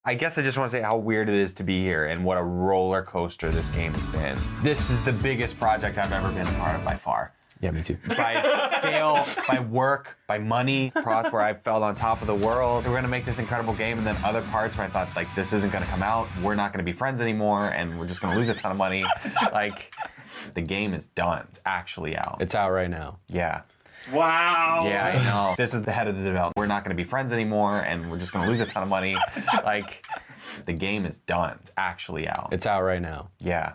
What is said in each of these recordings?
I guess I just want to say how weird it is to be here and what a roller coaster this game has been. This is the biggest project I've ever been a part of by far. Yeah, me too. By scale, by work, by money, across where I felt on top of the world. We're gonna make this incredible game, and then other parts where I thought, like, this isn't gonna come out, we're not gonna be friends anymore, and we're just gonna lose a ton of money. Like, the game is done. It's actually out. It's out right now. Yeah. Wow. Yeah, I know. This is the head of the development. We're not gonna be friends anymore, and we're just gonna lose a ton of money. Like, the game is done. It's actually out. It's out right now. Yeah.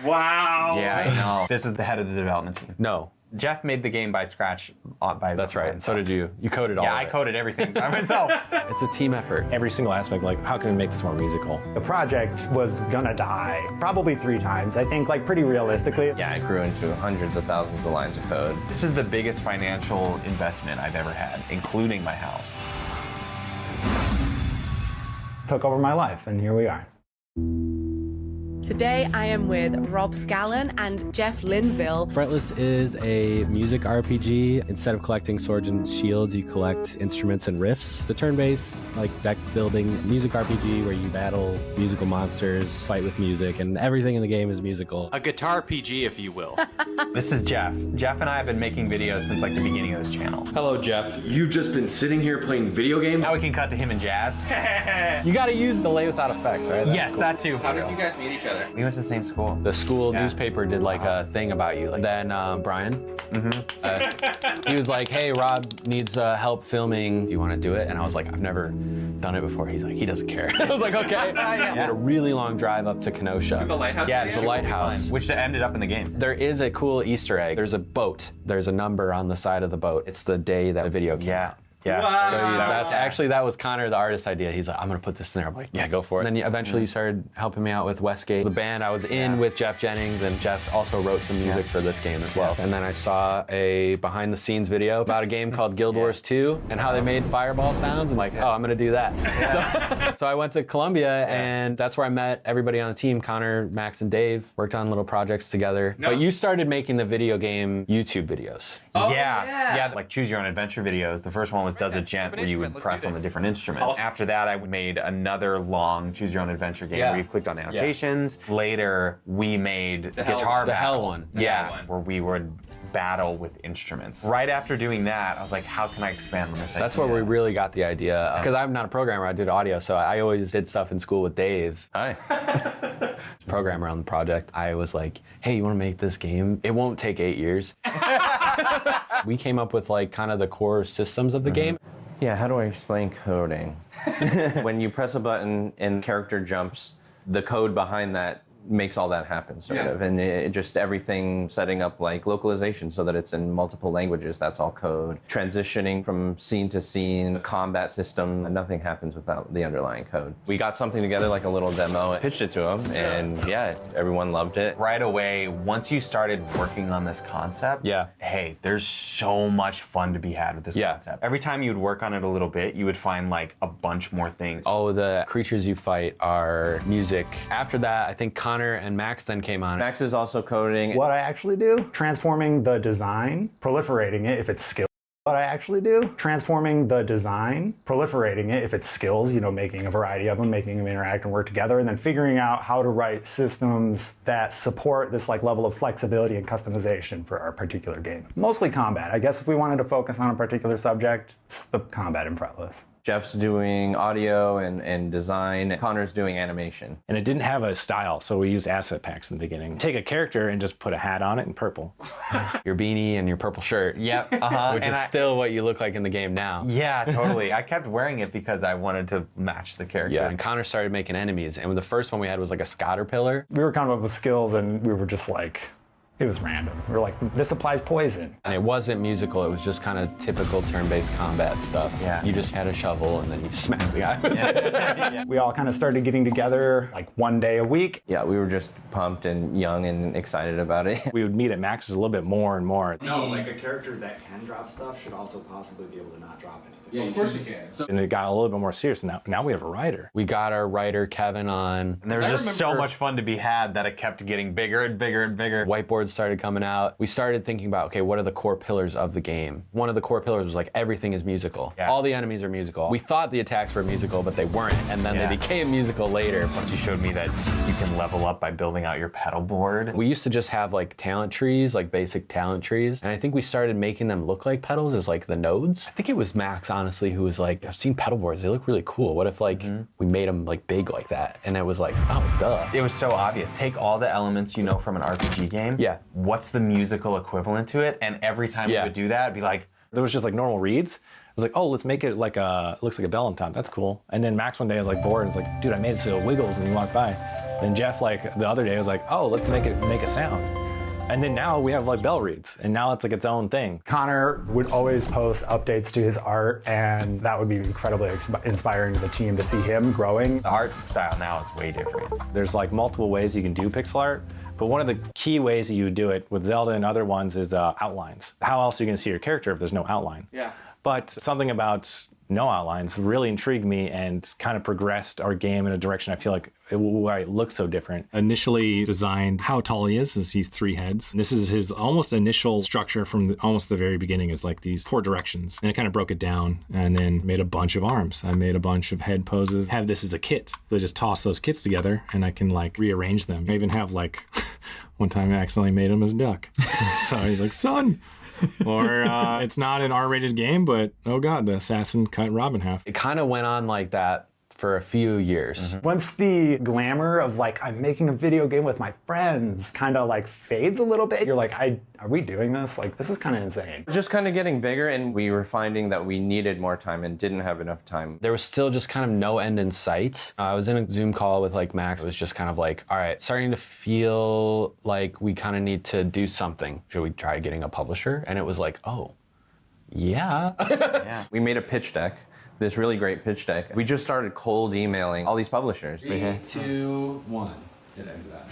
Wow. Yeah, I know. This is the head of the development team. No. Jeff made the game by scratch by That's right. And so did you. You coded all of it. Yeah, I coded everything by myself. It's a team effort. Every single aspect, like, how can we make this more musical? The project was gonna die probably 3 times, I think, like pretty realistically. Yeah, it grew into hundreds of thousands of lines of code. This is the biggest financial investment I've ever had, including my house. Took over my life, and here we are. Today I am with Rob Scallon and Jeff Linville. Fretless is a music RPG. Instead of collecting swords and shields, you collect instruments and riffs. It's a turn-based, like, deck building music RPG where you battle musical monsters, fight with music, and everything in the game is musical. A guitar PG, if you will. This is Jeff. Jeff and I have been making videos since, like, the beginning of this channel. Hello, Jeff. You've just been sitting here playing video games? Now we can cut to him and Jazz. You gotta use delay without effects, right? That's Yes, cool. that too. How did you guys meet each other? We went to the same school. The school Yeah. newspaper did like a thing about you. Like, then Brian, he was like, hey, Rob needs help filming. Do you want to do it? And I was like, I've never done it before. He's like, he doesn't care. I was like, okay. We had a really long drive up to Kenosha. The lighthouse? Yeah, It's a lighthouse. Which ended up in the game. There is a cool Easter egg. There's a boat. There's a number on the side of the boat. It's the day that the video came Yeah. out. Yeah. Wow. So that was Connor, the artist idea. He's like, I'm gonna put this in there. I'm like, yeah, go for it. And then eventually you started helping me out with Westgate, the band I was in with Jeff Jennings, and Jeff also wrote some music for this game as well. And then I saw a behind the scenes video about a game called Guild Wars 2 and how they made fireball sounds, and like, oh, I'm gonna do that. So I went to Columbia, and that's where I met everybody on the team. Connor, Max, and Dave worked on little projects together. No. But you started making the video game YouTube videos. Yeah, like choose your own adventure videos. The first one was Does It Gent, where you would press on the different instruments. After that, I made another long choose your own adventure game where you clicked on annotations. Later, we made the Guitar The Battle. Hell one. Where we would battle with instruments. Right after doing that, I was like, how can I expand on this idea? That's where we really got the idea. Because I'm not a programmer, I did audio, so I always did stuff in school with Dave. Hi. Programmer on the project. I was like, hey, you want to make this game? It won't take 8 years. We came up with like kind of the core systems of the game. Yeah, how do I explain coding? When you press a button and character jumps, the code behind that makes all that happen, sort of. And it just everything setting up like localization so that it's in multiple languages, that's all code. Transitioning from scene to scene, combat system, nothing happens without the underlying code. We got something together like a little demo, pitched it to them, and everyone loved it. Right away, once you started working on this concept, hey, there's so much fun to be had with this concept. Every time you would work on it a little bit, you would find like a bunch more things. Oh, the creatures you fight are music. After that, I think Connor and Max then came on. Max is also coding. What I actually do, transforming the design, proliferating it if it's skills. What I actually do, transforming the design, proliferating it if it's skills, making a variety of them, making them interact and work together, and then figuring out how to write systems that support this like level of flexibility and customization for our particular game. Mostly combat. I guess if we wanted to focus on a particular subject, it's the combat in Fretless. Jeff's doing audio and design. Connor's doing animation. And it didn't have a style, so we used asset packs in the beginning. Take a character and just put a hat on it in purple. Your beanie and your purple shirt. Yep. Which is still what you look like in the game now. Yeah, totally. I kept wearing it because I wanted to match the character. Yeah, and Connor started making enemies, and the first one we had was like a Scatterpillar. We were coming up with skills, and we were just like, it was random. We were like, this applies poison. And it wasn't musical, it was just kind of typical turn-based combat stuff. Yeah. You just had a shovel and then you smack the guy. We all kind of started getting together like one day a week. Yeah, we were just pumped and young and excited about it. We would meet at Max's a little bit more and more. No, like a character that can drop stuff should also possibly be able to not drop anything. Yeah, of course you can. And it got a little bit more serious. Now we have a writer. We got our writer, Kevin, on. And there was just so much fun to be had that it kept getting bigger and bigger and bigger. Whiteboards started coming out. We started thinking about, okay, what are the core pillars of the game? One of the core pillars was like, everything is musical. Yeah. All the enemies are musical. We thought the attacks were musical, but they weren't. And then they became musical later. Once you showed me that you can level up by building out your pedal board. We used to just have like talent trees, like basic talent trees. And I think we started making them look like pedals as like the nodes. I think it was Max, honestly, who was like, I've seen pedal boards, they look really cool. What if like we made them like big like that? And it was like, oh, duh. It was so obvious. Take all the elements you know from an RPG game. Yeah. What's the musical equivalent to it? And every time we would do that, it'd be like, There was just like normal reads. I was like, oh, let's make it like looks like a bell on top. That's cool. And then Max one day was like bored and was like, dude, I made it so it wiggles when you walk by. Then Jeff like the other day was like, oh, let's make a sound. And then now we have like bell reads, and now it's like its own thing. Connor would always post updates to his art, and that would be incredibly inspiring to the team to see him growing. the art style now is way different. There's like multiple ways you can do pixel art, but one of the key ways that you do it with Zelda and other ones is outlines. How else are you gonna see your character if there's no outline? Yeah. But something about no outlines really intrigued me and kind of progressed our game in a direction I feel like where it looks so different. Initially designed how tall he is he's 3 heads. And this is his almost initial structure from almost the very beginning is like these 4 directions. And I kind of broke it down and then made a bunch of arms. I made a bunch of head poses. Have this as a kit. So I just toss those kits together and I can like rearrange them. I even have like, one time I accidentally made him as a duck. So he's like, son. Or it's not an R-rated game, but oh god, the assassin cut Rob in half. It kind of went on like that for a few years. Once the glamour of like, I'm making a video game with my friends kind of like fades a little bit, you're like, are we doing this? Like, this is kind of insane. It was just kind of getting bigger, and we were finding that we needed more time and didn't have enough time. There was still just kind of no end in sight. I was in a Zoom call with like Max. It was just kind of like, all right, starting to feel like we kind of need to do something. Should we try getting a publisher? And it was like, oh, yeah. Yeah. We made a pitch deck, this really great pitch deck. We just started cold emailing all these publishers. 3, 2, 1. Hit exit out.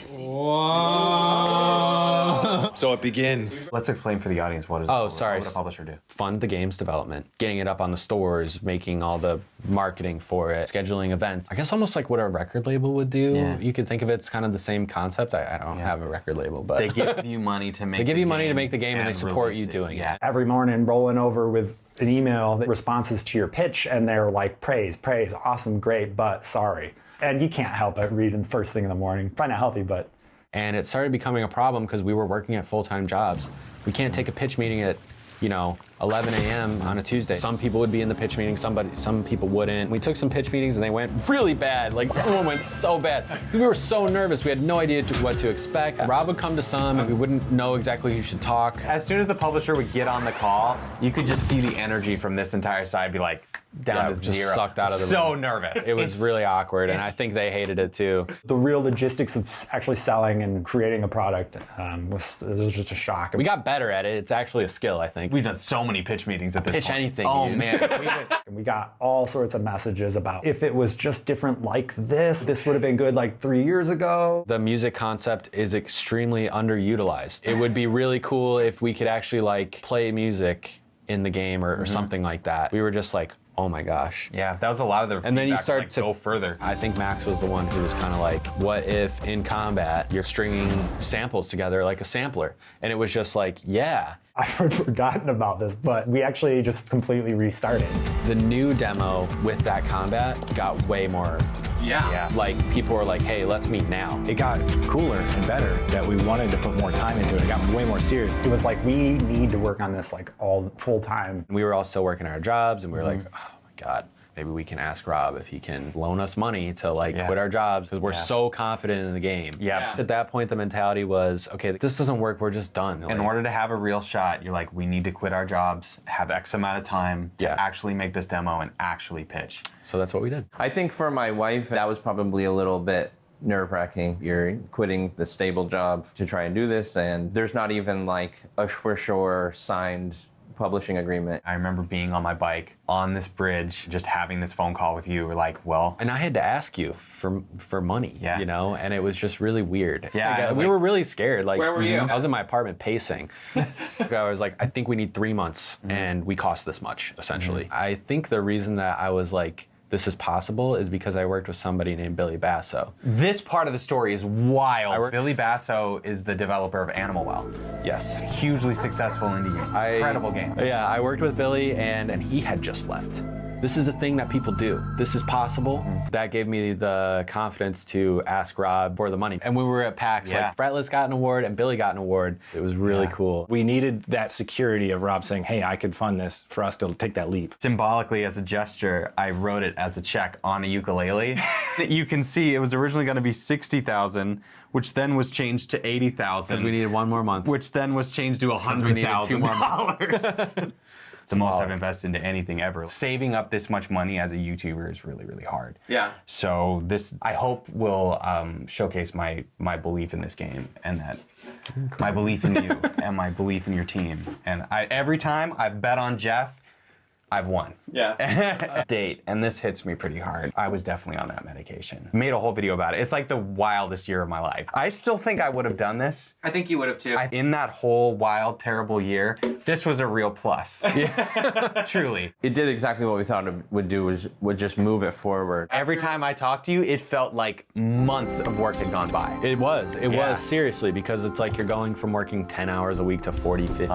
So it begins. Let's explain for the audience what is Oh, sorry. what would a publisher do? Fund the game's development, getting it up on the stores, making all the marketing for it, scheduling events. I guess almost like what a record label would do. Yeah. You could think of it's kind of the same concept. I don't have a record label, but They give you money to make they give the you money to game make the game and they support release you it. doing it. Every morning rolling over with an email that responses to your pitch, and they're like, praise, awesome, great, but sorry. And you can't help but read in the first thing in the morning. Probably not healthy, but. And it started becoming a problem because we were working at full-time jobs. We can't take a pitch meeting at 11 a.m. on a Tuesday. Some people would be in the pitch meeting, some people wouldn't. We took some pitch meetings and they went really bad. Like someone went so bad. We were so nervous. We had no idea what to expect. Rob would come to some and we wouldn't know exactly who should talk. As soon as the publisher would get on the call, you could just see the energy from this entire side be like down to just zero. sucked out of the So room. nervous. It was really awkward and I think they hated it too. The real logistics of actually selling and creating a product was just a shock. We got better at it. It's actually a skill, I think. We've done so many pitch meetings at this Pitch point. anything, Oh dude. man. We got all sorts of messages about if it was just different like this would have been good like 3 years ago. The music concept is extremely underutilized. It would be really cool if we could actually like play music in the game or something like that. We were just like, oh my gosh. Yeah, that was a lot of the And then you feedback, start like, to go further. I think Max was the one who was kind of like, what if in combat you're stringing samples together like a sampler? And it was just like, yeah. I had forgotten about this, but we actually just completely restarted. The new demo with that combat got way more. Yeah. Like people were like, hey, let's meet now. It got cooler and better that we wanted to put more time into it. It got way more serious. It was like, we need to work on this like all full time. We were all still working our jobs and we were like, oh my God, maybe we can ask Rob if he can loan us money to like quit our jobs because we're so confident in the game. Yeah. At that point, the mentality was, okay, this doesn't work, we're just done. In order to have a real shot, you're like, we need to quit our jobs, have X amount of time to actually make this demo and actually pitch. So that's what we did. I think for my wife, that was probably a little bit nerve-wracking. You're quitting the stable job to try and do this, and there's not even like a for sure signed publishing agreement. I remember being on my bike on this bridge, just having this phone call with you. We're like, well, And I had to ask you for money, and it was just really weird. Yeah, Like, we were really scared. Like, Where were you? I was in my apartment pacing. I was like, I think we need 3 months, and we cost this much, essentially. I think the reason that I was like, this is possible is because I worked with somebody named Billy Basso. this part of the story is wild. Billy Basso is the developer of Animal Well. Yes. Hugely successful indie game. Incredible game. Yeah, I worked with Billy, and he had just left. This is a thing that people do. This is possible. That gave me the confidence to ask Rob for the money. And when we were at PAX, like Fretless got an award and Billy got an award. It was really cool. We needed that security of Rob saying, hey, I could fund this for us to take that leap. Symbolically, as a gesture, I wrote it as a check on a ukulele. You can see it was originally going to be $60,000, which then was changed to $80,000. Because we needed 1 more month. Which then was changed to $100,000. we needed 2 more months. The most I've invested into anything ever. Saving up this much money as a YouTuber is really, really hard. Yeah. So this, I hope, will showcase my belief in this game and that my belief in you and my belief in your team. And every time I've bet on Jeff, I've won. Yeah. Date, and this hits me pretty hard. I was definitely on that medication. Made a whole video about it. It's like the wildest year of my life. I still think I would have done this. I think you would have too. In that whole wild, terrible year, this was a real plus. Truly. It did exactly what we thought it would do, would just move it forward. Every time I talked to you, it felt like months of work had gone by. It was seriously, because it's like you're going from working 10 hours a week to 40, 50,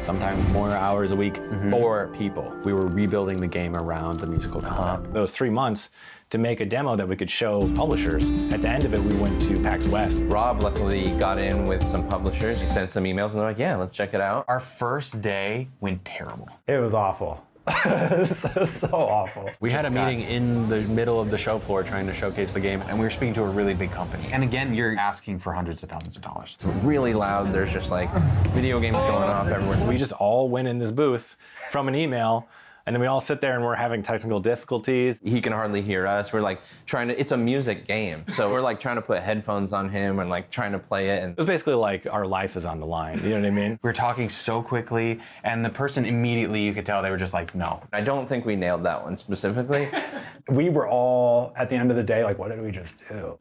sometimes more hours a week for people. We were rebuilding the game around the musical content. Those 3 months to make a demo that we could show publishers. At the end of it, we went to PAX West. Rob luckily got in with some publishers. He sent some emails and they're like, yeah, let's check it out. Our first day went terrible. It was awful. so awful. We had a meeting in the middle of the show floor trying to showcase the game. And we were speaking to a really big company. And again, you're asking for hundreds of thousands of dollars. It's really loud. There's just like video games going off everywhere. We just all went in this booth from an email And then we all sit there and we're having technical difficulties. He can hardly hear us. We're like trying to, it's a music game. So we're like trying to put headphones on him and like trying to play it. And It was basically like our life is on the line. You know what I mean? We were talking so quickly, and the person immediately, you could tell they were just like, no. I don't think we nailed that one specifically. We were all, at the end of the day, like, what did we just do?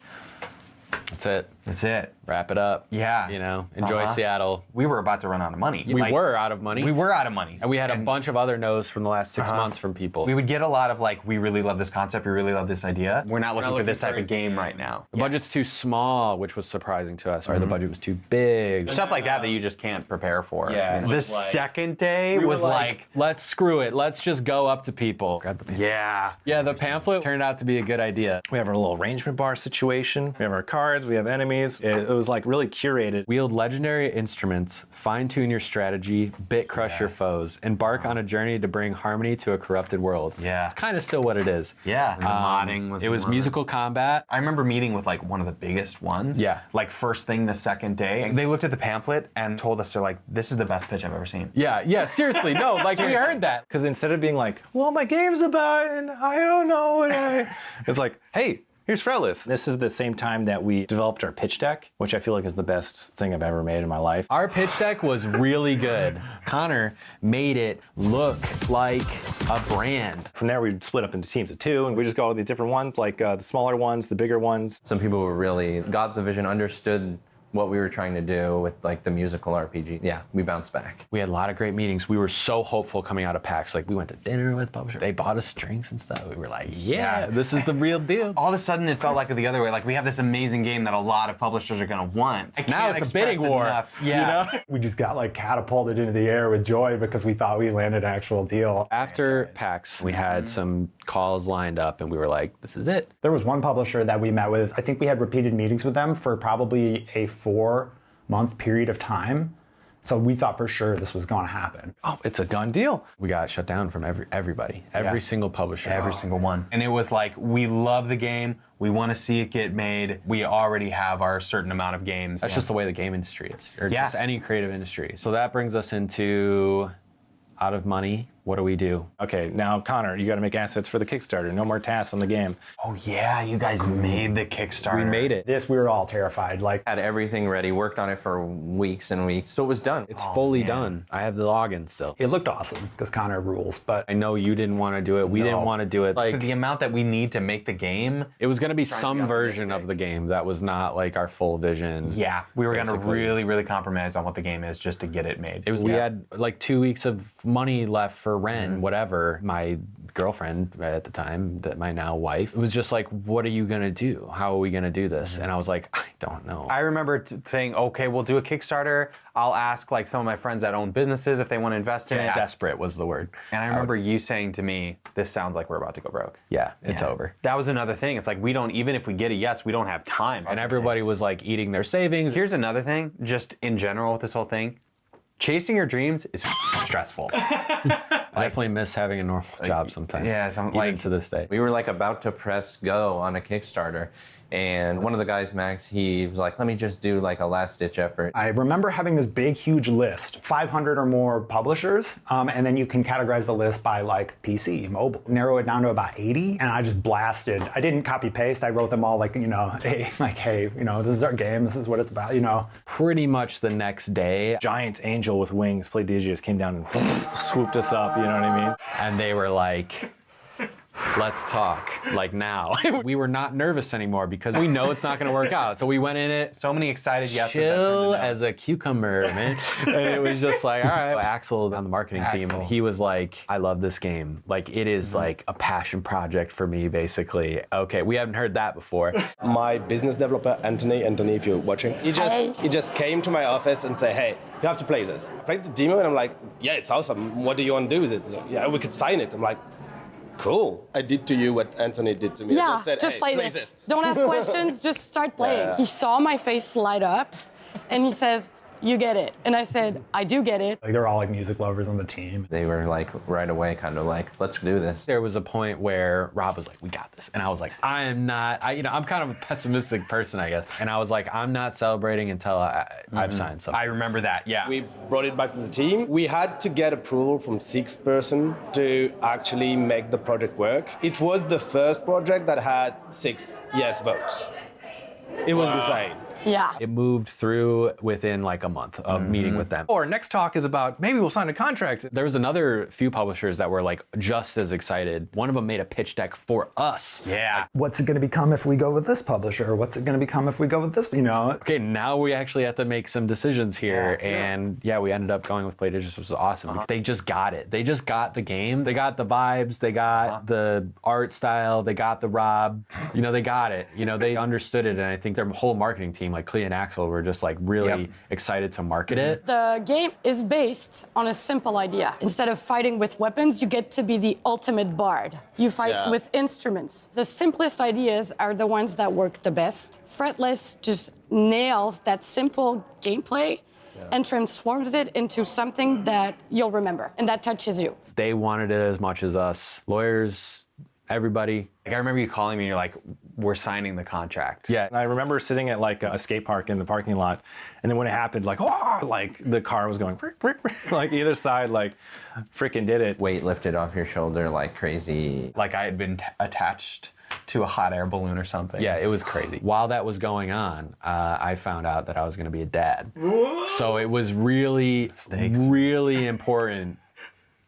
That's it. That's it. Wrap it up. Yeah. You know, enjoy Seattle. We were about to run out of money. We were out of money. We were out of money. And we had a bunch of other no's from the last 6 months from people. We would get a lot of like, we really love this concept, we really love this idea. We're not looking for this type of game right now. The budget's too small, which was surprising to us, right? The budget was too big. Stuff like that you just can't prepare for. Yeah. The second day was like, let's screw it. Let's just go up to people. Grab the pamphlet. yeah. Yeah, the pamphlet turned out to be a good idea. We have our little arrangement bar situation. We have our cards, we have enemies. It was like really curated. Wield legendary instruments, fine-tune your strategy, bit-crush your foes, embark on a journey to bring harmony to a corrupted world. Yeah. It's kind of still what it is. Yeah. The modding was It was one. musical combat. I remember meeting with like one of the biggest ones. Yeah. Like first thing the second day. And they looked at the pamphlet and told us, they're like, this is the best pitch I've ever seen. Yeah, seriously, no, like we heard that. Because instead of being like, well, my game's about, and I don't know what it's like, hey, here's Fretless. This is the same time that we developed our pitch deck, which I feel like is the best thing I've ever made in my life. Our pitch deck was really good. Connor made it look like a brand. From there, we'd split up into teams of 2, and we just go with these different ones, like the smaller ones, the bigger ones. Some people were really got the vision, understood what we were trying to do with like the musical RPG. Yeah, we bounced back. We had a lot of great meetings. We were so hopeful coming out of PAX. Like we went to dinner with publishers. They bought us drinks and stuff. We were like, yeah, this is the real deal. All of a sudden, it felt like the other way. Like we have this amazing game that a lot of publishers are going to want. Now it's a bidding war. Yeah. You know? We just got like catapulted into the air with joy because we thought we landed an actual deal. After PAX, we had some calls lined up and we were like, this is it. There was one publisher that we met with. I think we had repeated meetings with them for probably a 4-month period of time. So we thought for sure this was going to happen. Oh, it's a done deal. We got shut down from everybody, every single publisher. Every single one. And it was like, we love the game. We want to see it get made. We already have our certain amount of games. That's just the way the game industry is, or just any creative industry. So that brings us into out of money. What do we do? Okay, now Connor, you got to make assets for the Kickstarter. No more tasks on the game. Oh yeah, you guys made the Kickstarter. We made it. This, we were all terrified. Like, Had everything ready, worked on it for weeks and weeks, so it was done. It's fully done. I have the login still. it looked awesome because Connor rules, but I know you didn't want to do it. We didn't want to do it. For Like the amount that we need to make the game. it was going to be some version of the game that was not like our full vision. Yeah, we were going to Basically. really, really compromise on what the game is just to get it made. It was. We had like 2 weeks of money left for rent, whatever. My girlfriend at the time, that my now wife, was just like, "What are you gonna do? How are we gonna do this?" And I was like, "I don't know." I remember saying, okay, we'll do a Kickstarter. I'll ask like some of my friends that own businesses if they want to invest in it. Desperate was the word. And I remember you saying to me, this sounds like we're about to go broke. Yeah, it's over. That was another thing. It's like, we don't, even if we get a yes, we don't have time. And everybody was like eating their savings. Here's another thing, just in general with this whole thing. Chasing your dreams is stressful. I definitely miss having a normal job sometimes. Yeah, even to this day. We were like about to press go on a Kickstarter, and one of the guys, Max, he was like, let me just do like a last ditch effort. I remember having this big, huge list, 500 or more publishers, and then you can categorize the list by like PC, mobile. Narrow it down to about 80, and I just blasted. I didn't copy paste. I wrote them all like, hey, this is our game. This is what it's about, Pretty much the next day, Giant angel with wings, Playdigious, came down and swooped us up, you know what I mean? and they were like, let's talk, like now. We were not nervous anymore because we know it's not going to work out. So we went in it So many excited yeses. that chill turned to as a cucumber, man. And it was just like, all right. Axel on the marketing team, Axel. and he was like, I love this game. Like, it is like a passion project for me, basically. Okay, we haven't heard that before. My business developer, Anthony, if you're watching, he just came to my office and said, hey, you have to play this. I played the demo and I'm like, yeah, it's awesome. What do you want to do with it? So, yeah, we could sign it. I'm like, cool. I did to you what Anthony did to me. I Yeah, just said, just hey, play this. Don't ask questions, just start playing. Yeah. He saw my face light up and he says, you get it. And I said, I do get it. Like, they're all like music lovers on the team. They were like right away kind of like, let's do this. There was a point where Rob was like, we got this. And I was like, I am not, I'm kind of a pessimistic person, I guess. And I was like, I'm not celebrating until I've signed something. I remember that, yeah. We brought it back to the team. We had to get approval from 6 person to actually make the project work. It was the first project that had 6 yes votes. It was insane. Yeah. It moved through within like a month of meeting with them. Or next talk is about maybe we'll sign a contract. There was another few publishers that were like just as excited. One of them made a pitch deck for us. Yeah. What's it going to become if we go with this publisher? What's it going to become if we go with this, you know? Okay, now we actually have to make some decisions here. And we ended up going with Play Digits, which was awesome. They just got it. They just got the game. They got the vibes. They got the art style. They got the Rob. You know, they got it. You know, they understood it. And I think their whole marketing team, like Clea and Axel, were just like really excited to market it. The game is based on a simple idea. Instead of fighting with weapons, you get to be the ultimate bard. You fight with instruments. The simplest ideas are the ones that work the best. Fretless just nails that simple gameplay and transforms it into something that you'll remember and that touches you. They wanted it as much as us. Lawyers, everybody. Like, I remember you calling me and you're like, we're signing the contract. Yeah, and I remember sitting at like a skate park in the parking lot, and then when it happened, like, oh, like the car was going, like either side, like freaking did it. Weight lifted off your shoulder like crazy. Like I had been attached to a hot air balloon or something. Yeah, it was crazy. While that was going on, I found out that I was going to be a dad. So it was really, really important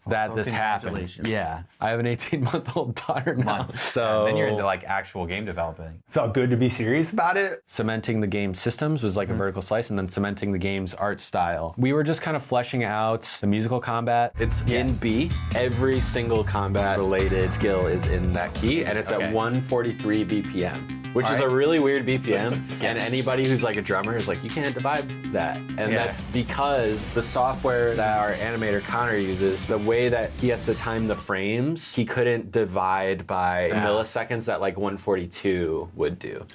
that this happened. Yeah, I have an 18-month-old daughter now. So and then you're into like actual game developing. Felt good to be serious about it. Cementing the game systems was like a vertical slice, and then cementing the game's art style. We were just kind of fleshing out the musical combat. It's in B. Every single combat-related skill is in that key, and it's at 143 BPM. Which is a really weird BPM, and anybody who's like a drummer is like, you can't divide that. And that's because the software that our animator Connor uses, the way that he has to time the frames, he couldn't divide by milliseconds that like 142 would do.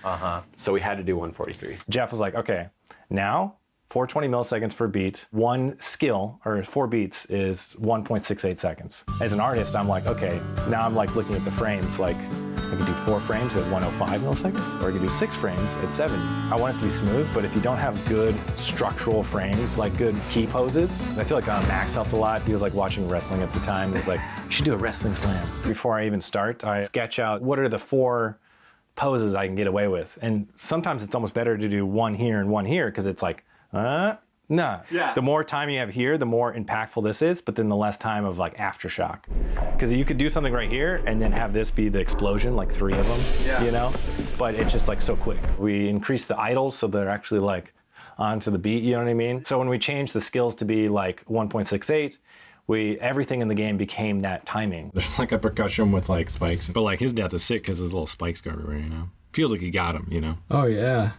So we had to do 143. Jeff was like, okay, now 420 milliseconds per beat, one skill, or 4 beats, is 1.68 seconds. As an artist, I'm like, okay, now I'm like looking at the frames, like I could do 4 frames at 105 milliseconds, or I could do 6 frames at 70. I want it to be smooth, but if you don't have good structural frames, like good key poses, I feel like Max helped a lot. He was like watching wrestling at the time. He was like, you should do a wrestling slam. Before I even start, I sketch out what are the 4 poses I can get away with. And sometimes it's almost better to do one here and one here, because it's like, nah. The more time you have here, the more impactful this is, but then the less time of like aftershock. Because you could do something right here and then have this be the explosion, like 3 of them, you know? But it's just like so quick. We increase the idles so they're actually like onto the beat, you know what I mean? So when we changed the skills to be like 1.68, everything in the game became that timing. There's like a percussion with like spikes, but like his death is sick because his little spikes go everywhere, you know? Feels like he got him, you know? Oh yeah.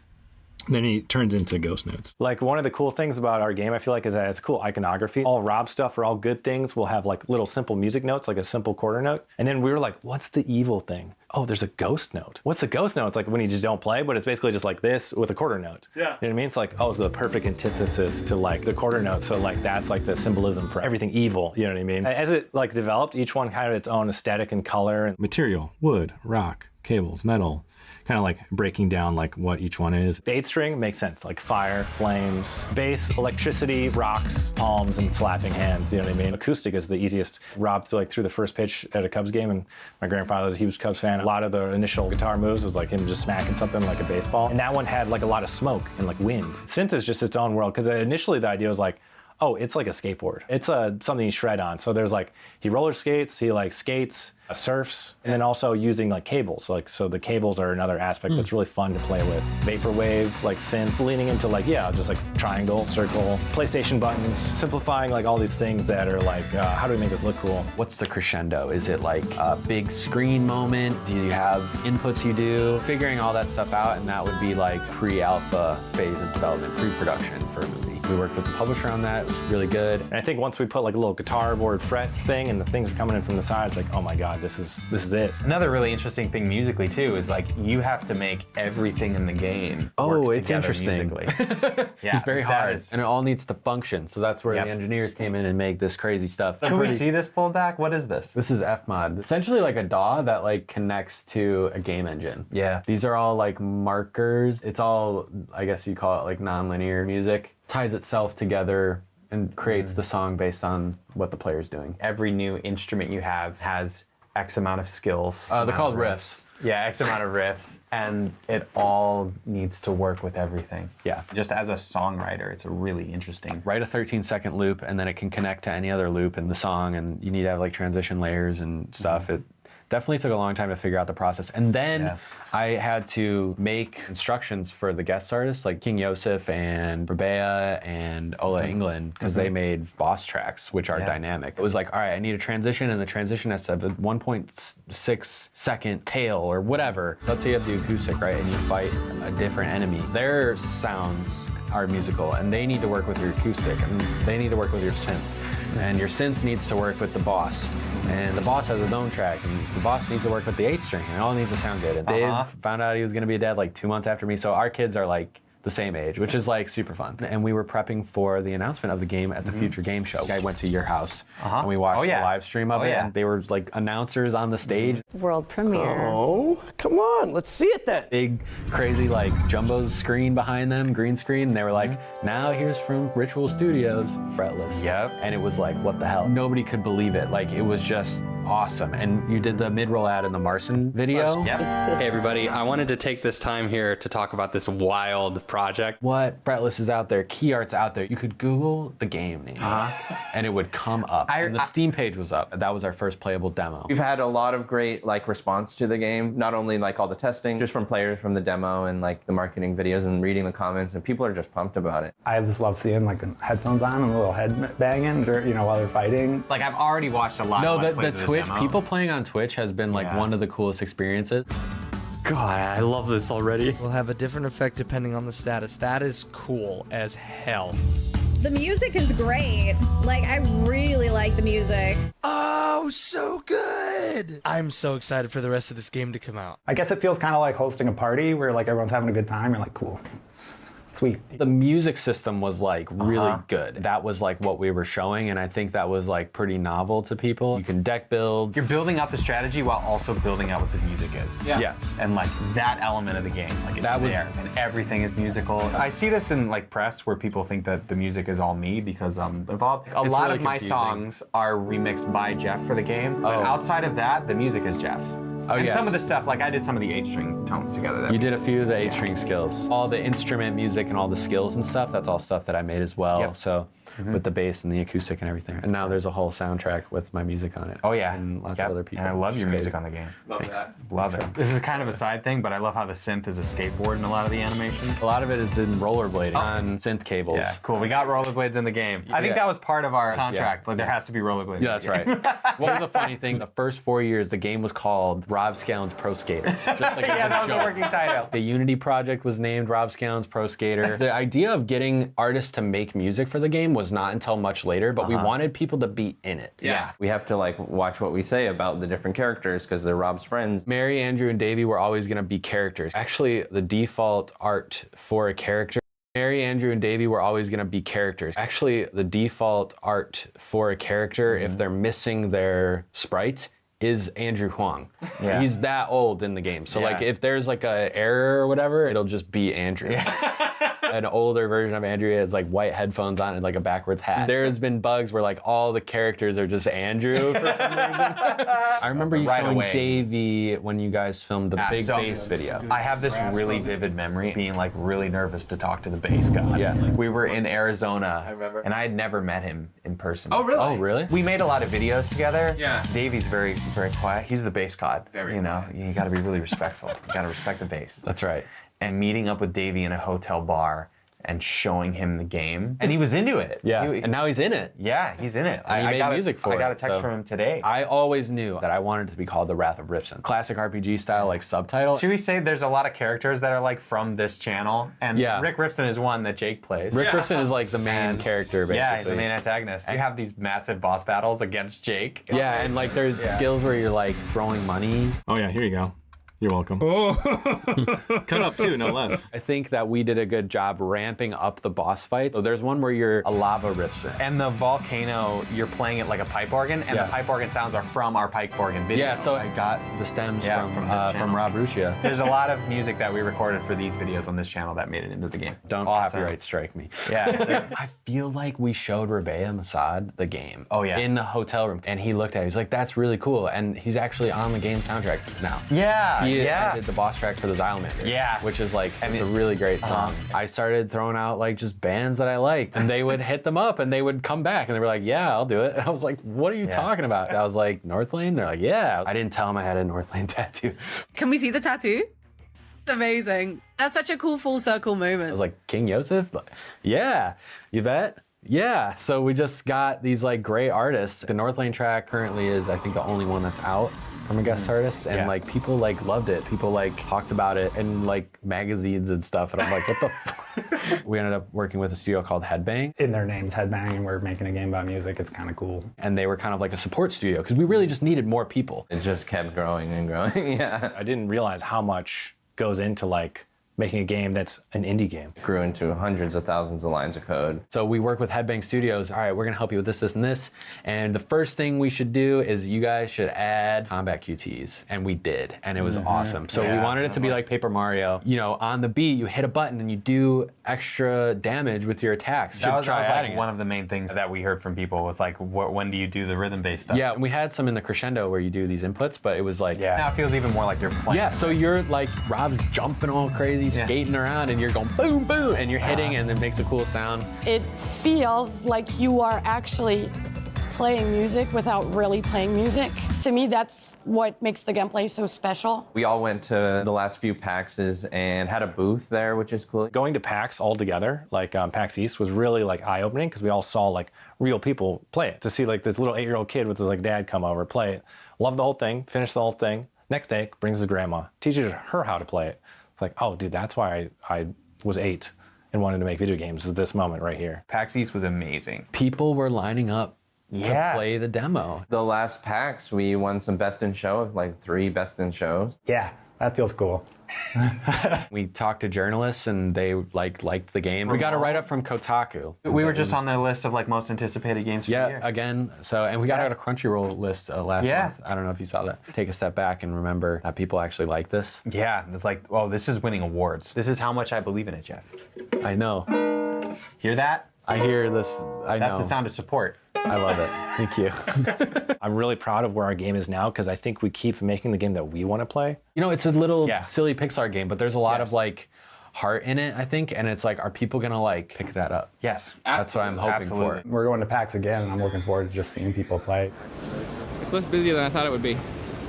Then he turns into ghost notes. Like one of the cool things about our game, I feel like, is that it's cool iconography. All Rob stuff or all good things will have like little simple music notes, like a simple quarter note. And then we were like, what's the evil thing? Oh, there's a ghost note. What's the ghost note? It's like when you just don't play, but it's basically just like this with a quarter note. Yeah. You know what I mean? It's like, oh, it's the perfect antithesis to like the quarter note. So like that's like the symbolism for everything evil. You know what I mean? As it like developed, each one had its own aesthetic and color. Material, wood, rock, cables, metal. Kind of like breaking down like what each one is. The 8 string makes sense, like fire, flames, bass, electricity, rocks, palms, and slapping hands, you know what I mean? Acoustic is the easiest. Rob threw the first pitch at a Cubs game, and my grandfather was a huge Cubs fan. A lot of the initial guitar moves was like him just smacking something like a baseball. And that one had like a lot of smoke and like wind. Synth is just its own world, because initially the idea was like, oh, it's like a skateboard. It's something you shred on. So there's like, he roller skates, he like skates, surfs, and then also using like cables. Like, so the cables are another aspect that's really fun to play with. Vaporwave, like synth, leaning into like, just like triangle, circle, PlayStation buttons, simplifying like all these things that are like, how do we make this look cool? What's the crescendo? Is it like a big screen moment? Do you have inputs you do? Figuring all that stuff out, and that would be like pre-alpha phase of development, pre-production for a movie. We worked with the publisher on that. It was really good. And I think once we put like a little guitar board frets thing and the things are coming in from the sides, like, oh my God, this is it. Another really interesting thing musically too is like you have to make everything in the game Oh, work it's together interesting. musically. Yeah, It's very that hard, is- and it all needs to function. So that's where Yep. the engineers came in and make this crazy stuff. Can we see this pulled back? What is this? This is Fmod. Essentially like a DAW that like connects to a game engine. Yeah. These are all like markers. It's all, I guess you call it like non-linear music. Ties itself together and creates the song based on what the player's doing. Every new instrument you have has X amount of skills. They're amount called of riffs. Yeah, X amount of riffs, and it all needs to work with everything. Yeah. Just as a songwriter, it's a really interesting. Write a 13-second loop, and then it can connect to any other loop in the song, and you need to have like transition layers and stuff. It definitely took a long time to figure out the process. And then I had to make instructions for the guest artists like King Yosef and Rabea and Ola England, because they made boss tracks, which are dynamic. It was like, all right, I need a transition, and the transition has to have a 1.6 second tail or whatever. Let's say you have the acoustic, right, and you fight a different enemy. Their sounds are musical, and they need to work with your acoustic, and they need to work with your synth. And your synth needs to work with the boss. And the boss has his own track, and the boss needs to work with the 8 string, and it all needs to sound good. And Dave found out he was gonna be dead like 2 months after me, so our kids are like the same age, which is like super fun. And we were prepping for the announcement of the game at the Future Game Show. I went to your house, and we watched the live stream of it, and they were like announcers on the stage. World premiere. Oh, come on, let's see it then. Big, crazy, like jumbo screen behind them, green screen. And they were like, now here's from Ritual Studios, Fretless. Yep. And it was like, what the hell? Nobody could believe it. Like, it was just awesome. And you did the mid-roll ad in the Marcin video. Yep. Hey everybody, I wanted to take this time here to talk about this wild project. What? Fretless is out there, Key Art's out there. You could Google the game name, and it would come up. And the Steam page was up. That was our first playable demo. We've had a lot of great like response to the game, not only like all the testing, just from players from the demo and like the marketing videos and reading the comments, and people are just pumped about it. I just love seeing like headphones on and a little head banging, while they're fighting. Like I've already watched a lot. No, of Let's the Plays of Twitch, demo. people playing on Twitch has been like one of the coolest experiences. God, I love this already. Will have a different effect depending on the status. That is cool as hell. The music is great. Like, I really like the music. Oh, so good. I'm so excited for the rest of this game to come out. I guess it feels kind of like hosting a party where like everyone's having a good time. You're like, cool. Sweet. The music system was like really good. That was like what we were showing, and I think that was like pretty novel to people. You can deck build. You're building out the strategy while also building out what the music is. Yeah. And like that element of the game, like it's That was- there, and everything is musical. I see this in like press where people think that the music is all me because I'm involved. A It's lot really of my confusing. songs are remixed by Jeff for the game, but outside of that, the music is Jeff. And yes. some of the stuff, like I did some of the 8-string tones together. You did a few of the 8-string skills. All the instrument music and all the skills and stuff, that's all stuff that I made as well. Yep. So with the bass and the acoustic and everything. And now there's a whole soundtrack with my music on it. Oh yeah, And lots of other people. And I love which your is music crazy. on the game. Love that. Love it. This is kind of a side thing, but I love how the synth is a skateboard in a lot of the animations. A lot of it is in rollerblading on synth cables. Yeah, cool. We got rollerblades in the game. I think that was part of our contract, but there has to be rollerblades. Yeah, that's right. What was the funny thing? The first 4 years, the game was called Rob Scallon's Pro Skater. Just like Yeah, as that was a joke. working title. The Unity project was named Rob Scallon's Pro Skater. The idea of getting artists to make music for the game was not until much later, but we wanted people to be in it. Yeah. We have to like watch what we say about the different characters because they're Rob's friends. Mary, Andrew, and Davey were always going to be characters. Actually, the default art for a character, Mary, Andrew, and Davey were always going to be characters. Actually, the default art for a character, if they're missing their sprite, is Andrew Huang. Yeah. He's that old in the game. So like if there's like a error or whatever, it'll just be Andrew. An older version of Andrew has like white headphones on and like a backwards hat. There's been bugs where like all the characters are just Andrew for some reason. I remember you showing Davey when you guys filmed the big bass video. I have this really vivid memory being like really nervous to talk to the bass god. Yeah. We were in Arizona, and I had never met him in person. Oh, really? Oh, really? We made a lot of videos together. Yeah. Davey's very, very quiet. He's the bass god. Very you know, you gotta be really respectful. You gotta respect the bass. That's right. And meeting up with Davey in a hotel bar and showing him the game, and he was into it. Yeah, and now he's in it. Yeah, he's in it. He made got music for it. I got a text from him today. I always knew that I wanted it to be called The Wrath of Rifson. Classic RPG style, like subtitle. Should we say there's a lot of characters that are like from this channel? And Rick Rifson is one that Jake plays. Rick Rifson is like the main character, basically. Yeah, he's the main antagonist. You have these massive boss battles against Jake. Yeah, and like there's skills where you're like throwing money. Oh yeah, here you go. You're welcome. Cut up too, no less. I think that we did a good job ramping up the boss fights. So there's one where you're a lava Rifson. And the volcano, you're playing it like a pipe organ, and the pipe organ sounds are from our pipe organ video. Yeah, so I got the stems from Rob Scallon. There's a lot of music that we recorded for these videos on this channel that made it into the game. Don't copyright strike me. Yeah. I feel like we showed Rabea Masad the game. Oh yeah. In the hotel room, and he looked at it. He's like, "That's really cool," and he's actually on the game soundtrack now. Yeah. He did the boss track for the Xylemander. Yeah. Which is like, it's a really great song. I started throwing out like just bands that I liked, and they would hit them up, and they would come back, and they were like, "Yeah, I'll do it." And I was like, "What are you talking about?" I was like, "Northlane?" They're like, "Yeah." I didn't tell them I had a Northlane tattoo. Can we see the tattoo? It's amazing. That's such a cool full circle moment. I was like, "King Yosef?" Like, yeah. Yvette? Yeah. So we just got these like great artists. The Northlane track currently is, I think, the only one that's out from a guest artist, and like people like loved it. People like talked about it in like magazines and stuff, and I'm like, what the fuck? We ended up working with a studio called Headbang. In their name's Headbang, and we're making a game about music. It's kind of cool. And they were kind of like a support studio because we really just needed more people. It just kept growing and growing. Yeah. I didn't realize how much goes into like making a game that's an indie game. It grew into hundreds of thousands of lines of code. So we work with Headbang Studios. All right, we're gonna help you with this, this, and this. And the first thing we should do is you guys should add combat QTs. And we did, and it was awesome. So we wanted it to be like Paper Mario. You know, on the beat, you hit a button and you do extra damage with your attacks. That was like one of the main things that we heard from people was like, when do you do the rhythm-based stuff? Yeah, we had some in the crescendo where you do these inputs, but it was like... Now it feels even more like you're playing. Yeah, so you're like, Rob's jumping all crazy, skating around, and you're going boom, boom, and you're hitting, and it makes a cool sound. It feels like you are actually playing music without really playing music. To me, that's what makes the gameplay so special. We all went to the last few PAXs and had a booth there, which is cool. Going to PAX all together, like PAX East, was really like eye-opening because we all saw like real people play it. To see like this little 8-year-old kid with his like dad come over, play it, love the whole thing, finish the whole thing. Next day, brings his grandma, teaches her how to play it. It's like, oh, dude, that's why I was 8 and wanted to make video games, is this moment right here. PAX East was amazing. People were lining up to play the demo. The last PAX, we won some Best in Show, like 3 Best in Shows. Yeah, that feels cool. We talked to journalists and they liked the game. We got a write-up from Kotaku. We were just on the list of like most anticipated games for the year. Again. So, and we got out a Crunchyroll list last month. I don't know if you saw that. Take a step back and remember that people actually like this. Yeah, it's like, oh, this is winning awards. This is how much I believe in it, Jeff. I know. Hear that? I hear this. I know. That's the sound of support. I love it. Thank you. I'm really proud of where our game is now because I think we keep making the game that we want to play. You know, it's a little silly Pixar game, but there's a lot of like heart in it, I think, and it's like, are people gonna like pick that up? Yes. That's what I'm hoping for. We're going to PAX again, and I'm looking forward to just seeing people play. It's less busy than I thought it would be.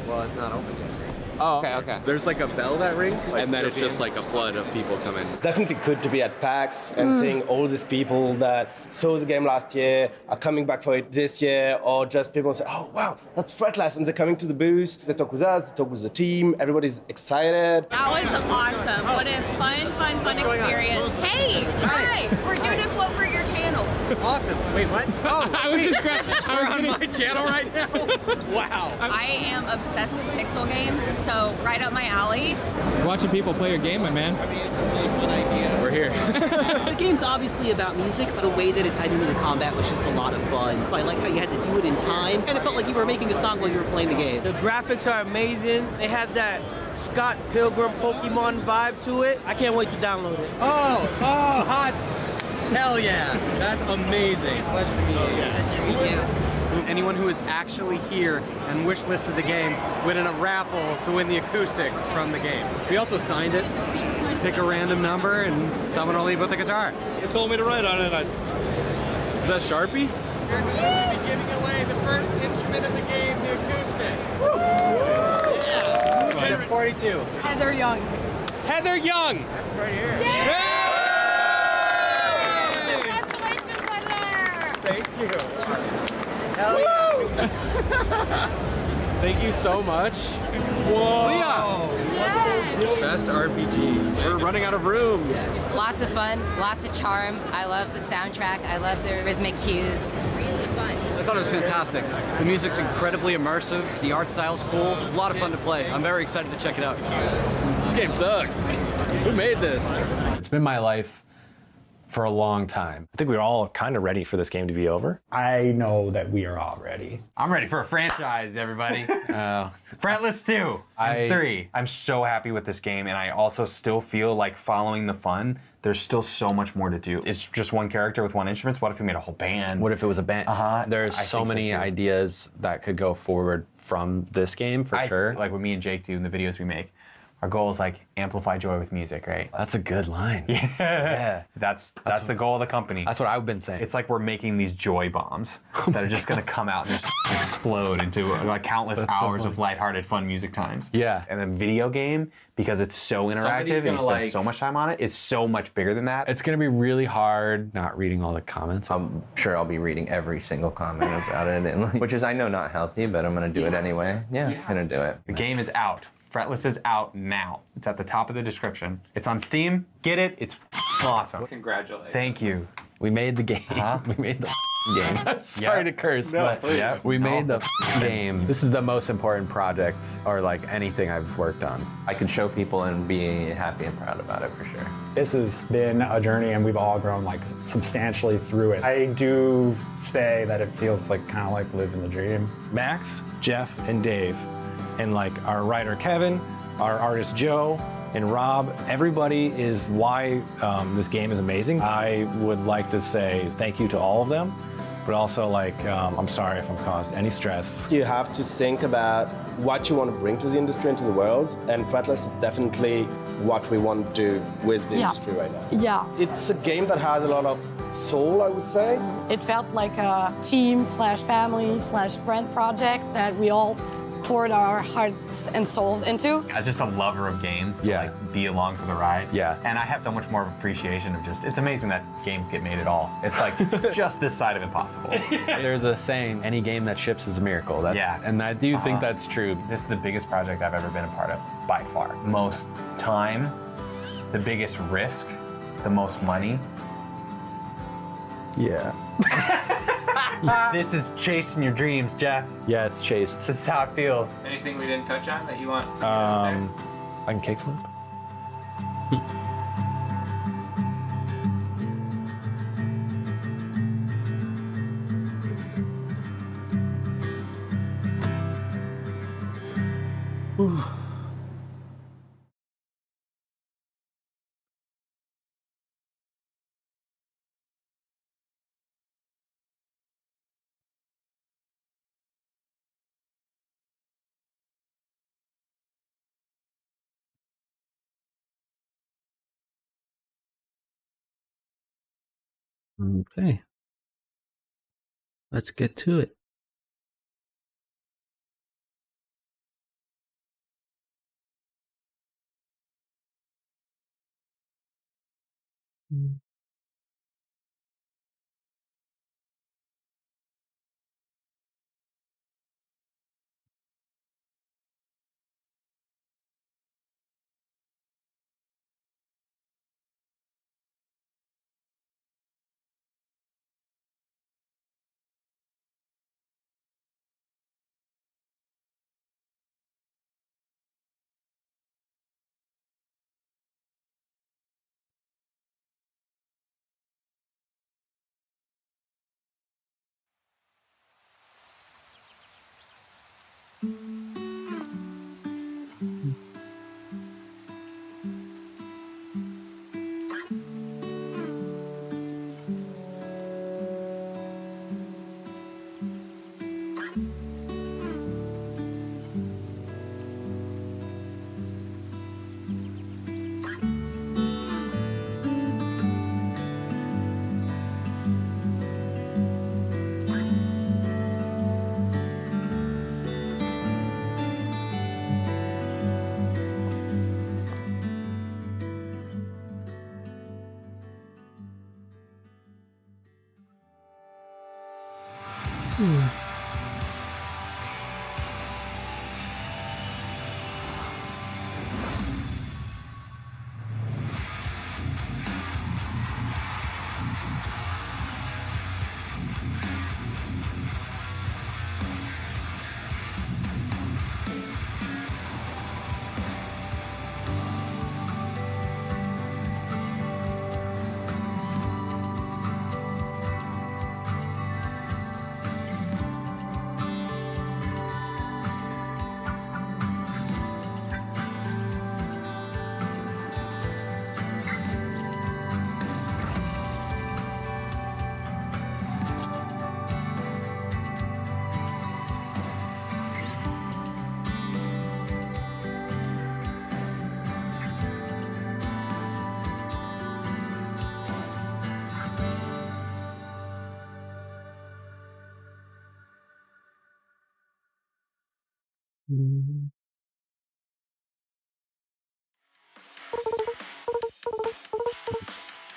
Well, it's not open yet. Oh, okay. There's like a bell that rings, And then it's just like a flood of people coming. It's definitely good to be at PAX and seeing all these people that saw the game last year, are coming back for it this year, or just people say, oh wow, that's Fretless, and they're coming to the booth, they talk with us, they talk with the team, everybody's excited. That was awesome. What a fun experience. Hey, hi, we're doing a quote for your channel. Awesome. Wait, what? Oh, we're on my channel right now? Wow. I am obsessed with pixel games, so right up my alley. Watching people play your game, my man. I mean, it's a really fun idea. We're here. The game's obviously about music, but the way that it tied into the combat was just a lot of fun. I like how you had to do it in time, and it felt like you were making a song while you were playing the game. The graphics are amazing. They have that Scott Pilgrim Pokemon vibe to it. I can't wait to download it. Oh, hot. Hell yeah. That's amazing. Pleasure to meet you. Nice to meet you. Anyone who is actually here and wishlisted the game win in a raffle to win the acoustic from the game. We also signed it. Pick a random number and someone will leave with the guitar. They told me to write on it. Is that Sharpie? You're going to be giving away the first instrument of the game, the acoustic. Yeah. 42. Heather Young. Heather Young. That's right here. Yeah! you. Hell yeah. Thank you so much. Whoa. Leah. Best RPG. We're running out of room. Lots of fun, lots of charm. I love the soundtrack. I love the rhythmic cues. Really fun. I thought it was fantastic. The music's incredibly immersive. The art style's cool. A lot of fun to play. I'm very excited to check it out. This game sucks. Who made this? It's been my life for a long time. I think we were all kind of ready for this game to be over. I know that we are all ready. I'm ready for a franchise, everybody. Fretless 2 and 3. I'm so happy with this game, and I also still feel like following the fun, there's still so much more to do. It's just one character with one instrument. What if we made a whole band? What if it was a band? There's so many ideas that could go forward from this game, for sure. Like what me and Jake do in the videos we make. Our goal is like amplify joy with music, right? That's a good line. Yeah. That's the goal of the company. That's what I've been saying. It's like we're making these joy bombs that are just gonna come out and just explode into like countless hours of lighthearted, fun music times. Yeah. And then video game, because it's so interactive and you spend so much time on it, is so much bigger than that. It's gonna be really hard not reading all the comments. I'm sure I'll be reading every single comment about it, and which is, I know, not healthy, but I'm gonna do it anyway. Yeah, I'm gonna do it. The game is out. Fretless is out now. It's at the top of the description. It's on Steam. Get it. It's awesome. Congratulations. Thank you. We made the game. We made the game. I'm sorry to curse, but we made the game. This is the most important project, or like anything I've worked on. I could show people and be happy and proud about it for sure. This has been a journey, and we've all grown like substantially through it. I do say that it feels like kind of like living the dream. Max, Jeff, and Dave, and like our writer Kevin, our artist Joe, and Rob, everybody is why this game is amazing. I would like to say thank you to all of them, but also like I'm sorry if I've caused any stress. You have to think about what you want to bring to the industry and to the world, and Fretless is definitely what we want to do with the industry right now. Yeah. It's a game that has a lot of soul, I would say. It felt like a team/family/friend project that we all poured our hearts and souls into. As just a lover of games, to like be along for the ride. Yeah. And I have so much more appreciation of just, it's amazing that games get made at all. It's like just this side of impossible. There's a saying, any game that ships is a miracle. That's, and I do think that's true. This is the biggest project I've ever been a part of, by far. Most time, the biggest risk, the most money. Yeah. This is chasing your dreams, Jeff. Yeah, it's chased. This is how it feels. Anything we didn't touch on that you want to I can kickflip. Okay. Let's get to it.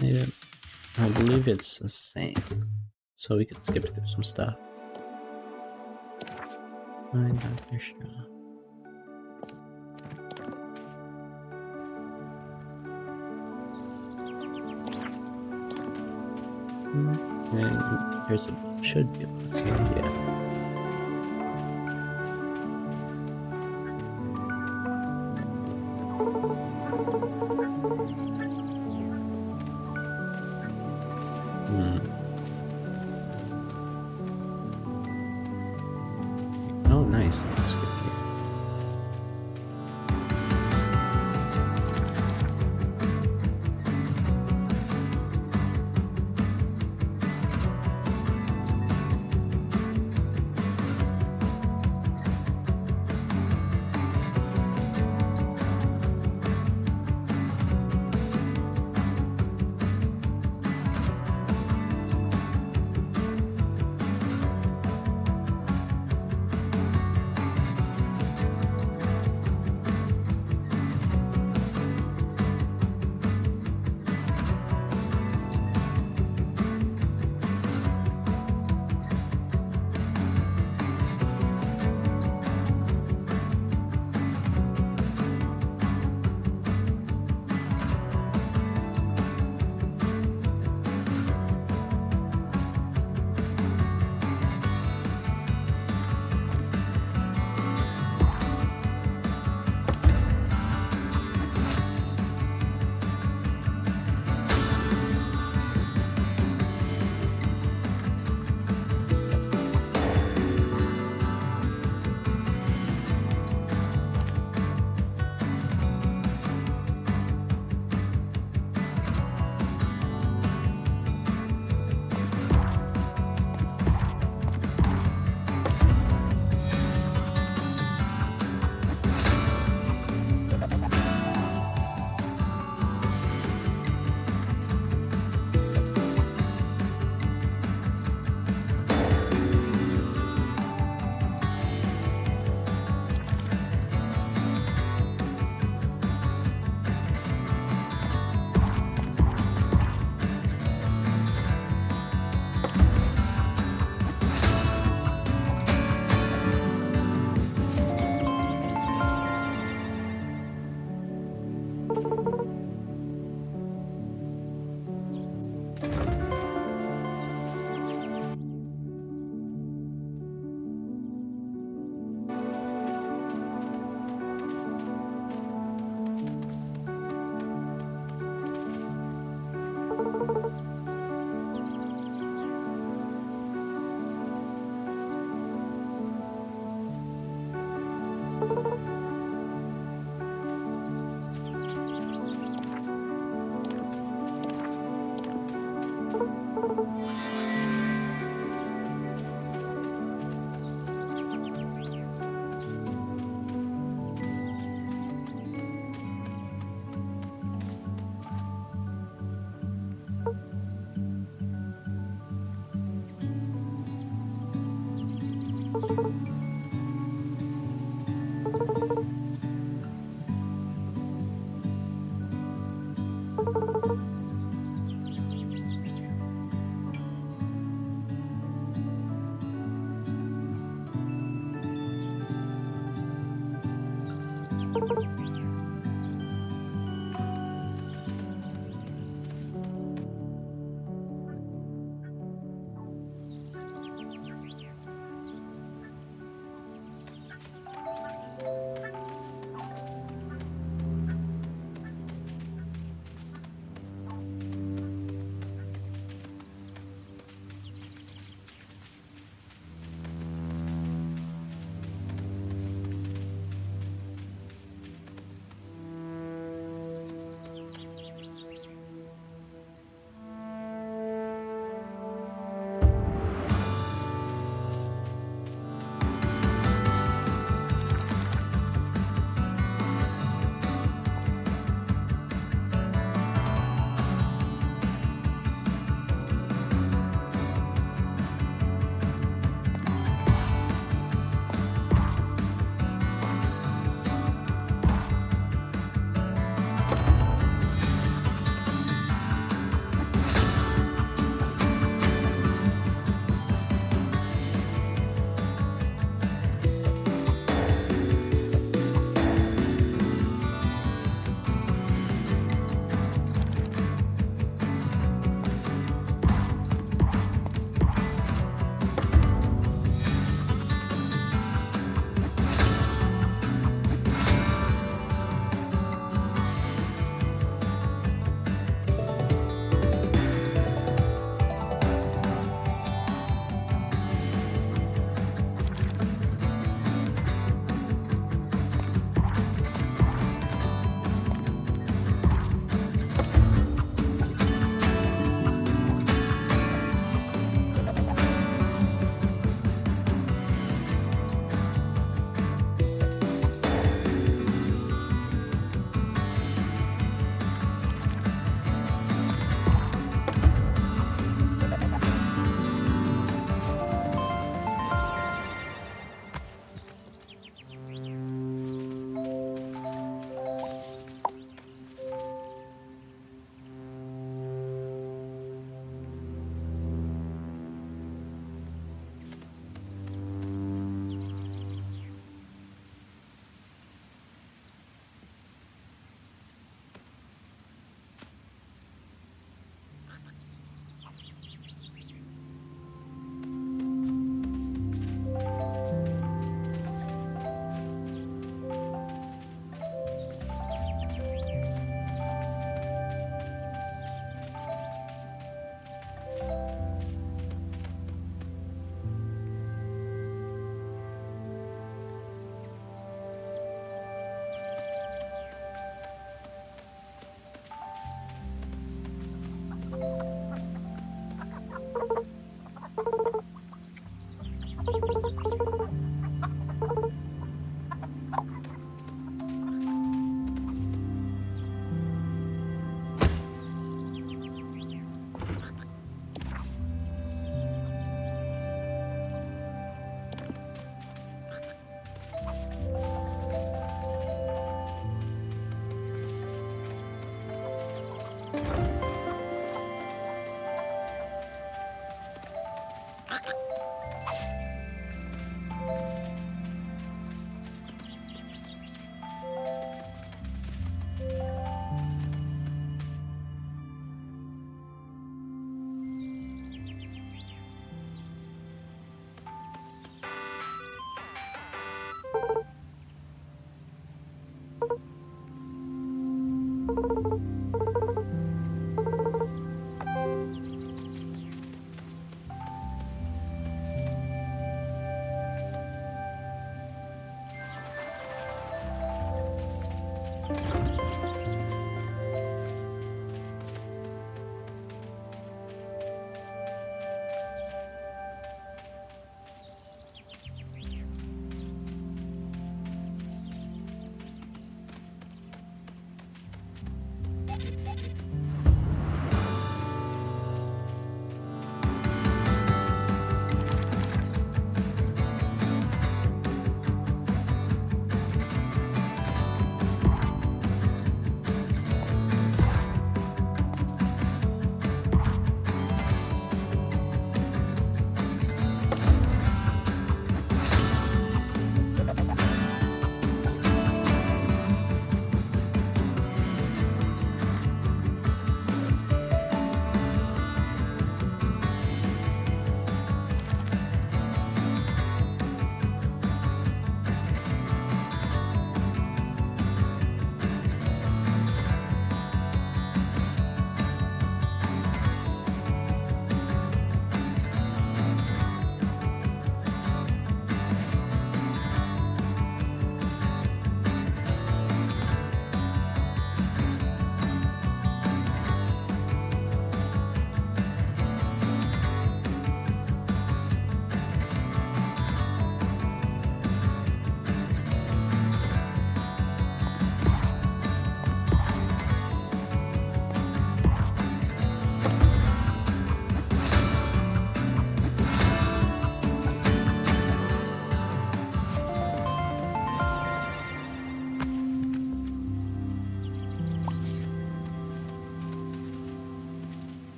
Yeah, I believe it's the same. So we could skip through some stuff. Find Dr. Shaw. And there's a should be a box here, yeah. Oh, nice. Let's skip here.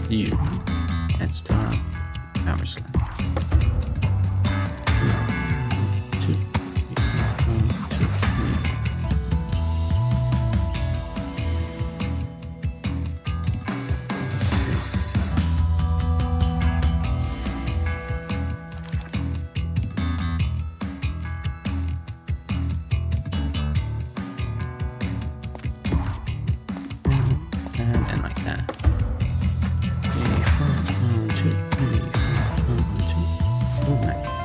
You. Heads top. Power slam. 2, 3, 1, 2, 3. And like that. 3, 4, 1, 2, 3, 4, 1, 2. Oh, nice.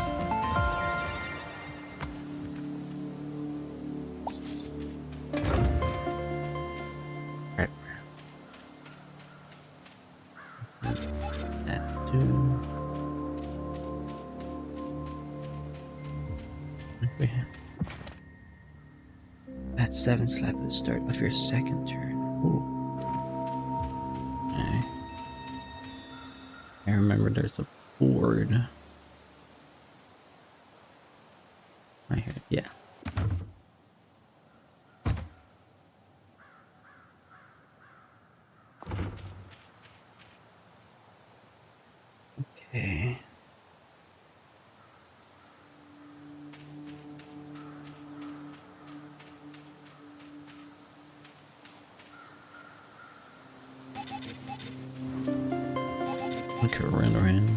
Right. That too. We have that 7 slap at the start of your second turn. Ooh. Okay. I remember there's a board. Right here, yeah. Okay. We could run around.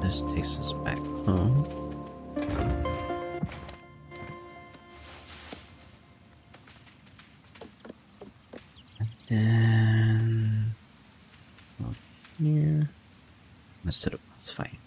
This takes us back home. And then up here. Instead of us fighting.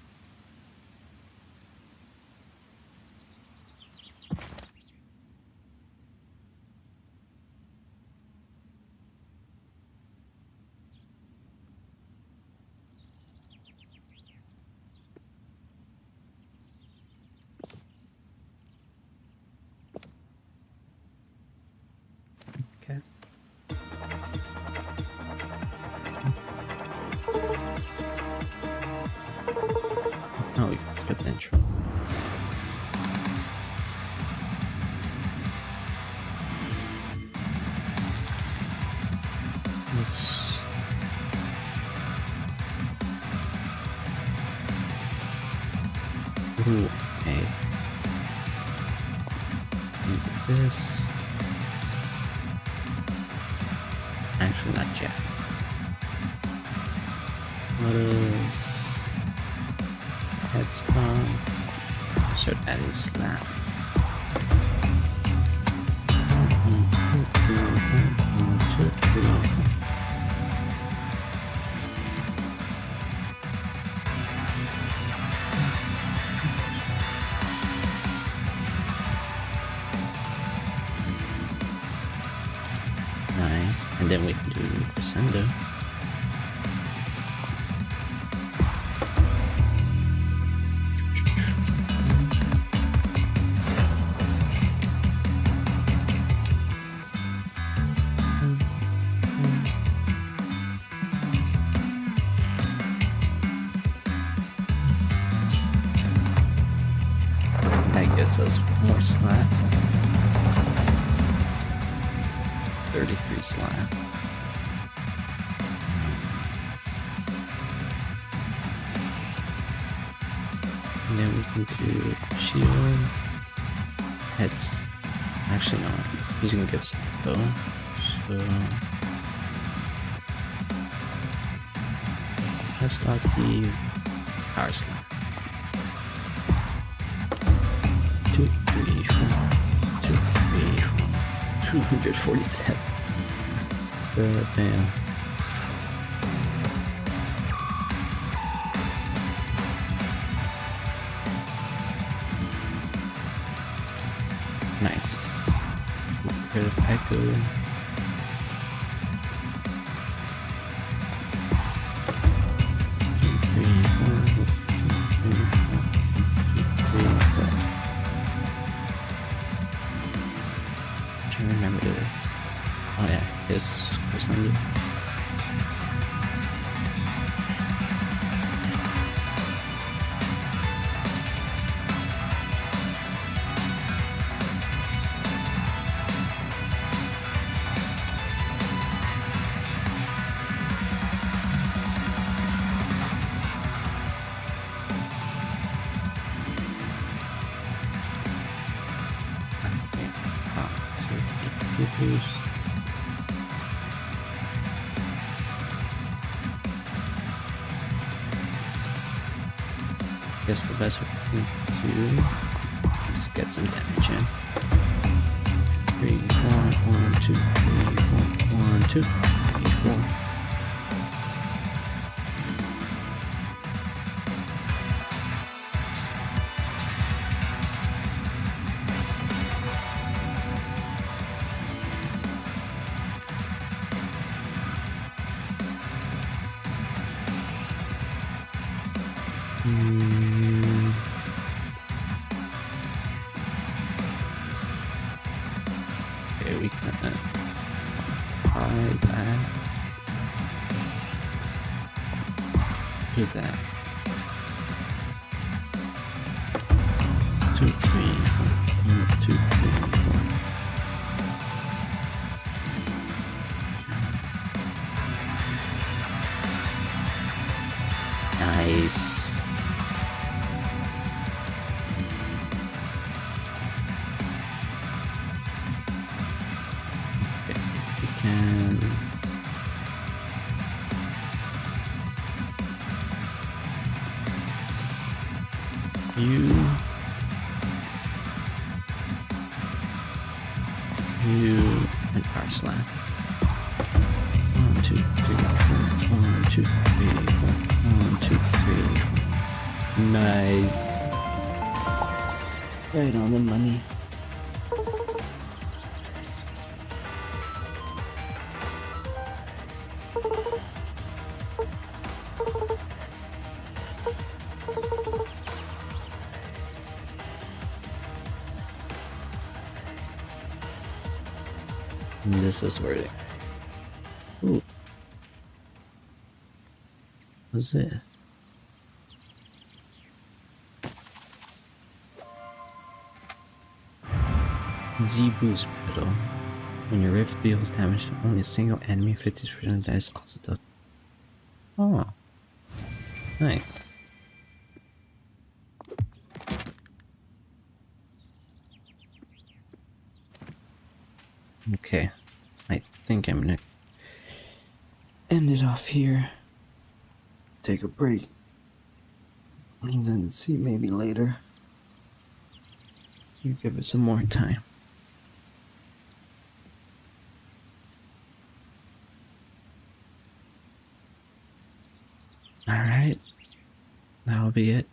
Okay. Oh, we can skip the intro. Let's... Ooh, okay. Look at this. Actually, not Jack. What is... Headstone. Start adding slap. 1, 2, 3, 4, 1, 2, 3, 4. Nice. And then we can do crescendo. That gives us more slap. 33 slap. And then we can do shield. Heads. Actually, no. He's gonna give us echo. So let's start the power slap. 2, 3, 4. 2, 3, 4. 247. Damn. Nice. Get rid of echo. Remember to, oh yeah, this crescendo. Flip boost. Guess the best way to do is get some damage in. 3, 4, 1, 2, 3, 4, 1, 2, 3, 4. Okay, we can hide that. Do that. 2, 3, 4. 1, 2, 3, 4. Nice. You and power slam. 1, 2, 3, 4. 1, 2, 3, 4. 1, 2, 3, 4. Nice. Right on the money. This is wording. Ooh. What's it? Z boost pedal. When your rift deals damage to only a single enemy, 50% of that is also done. Oh. Nice. Okay. I think I'm gonna end it off here. Take a break. And then see maybe later. You give it some more time. Alright. That'll be it.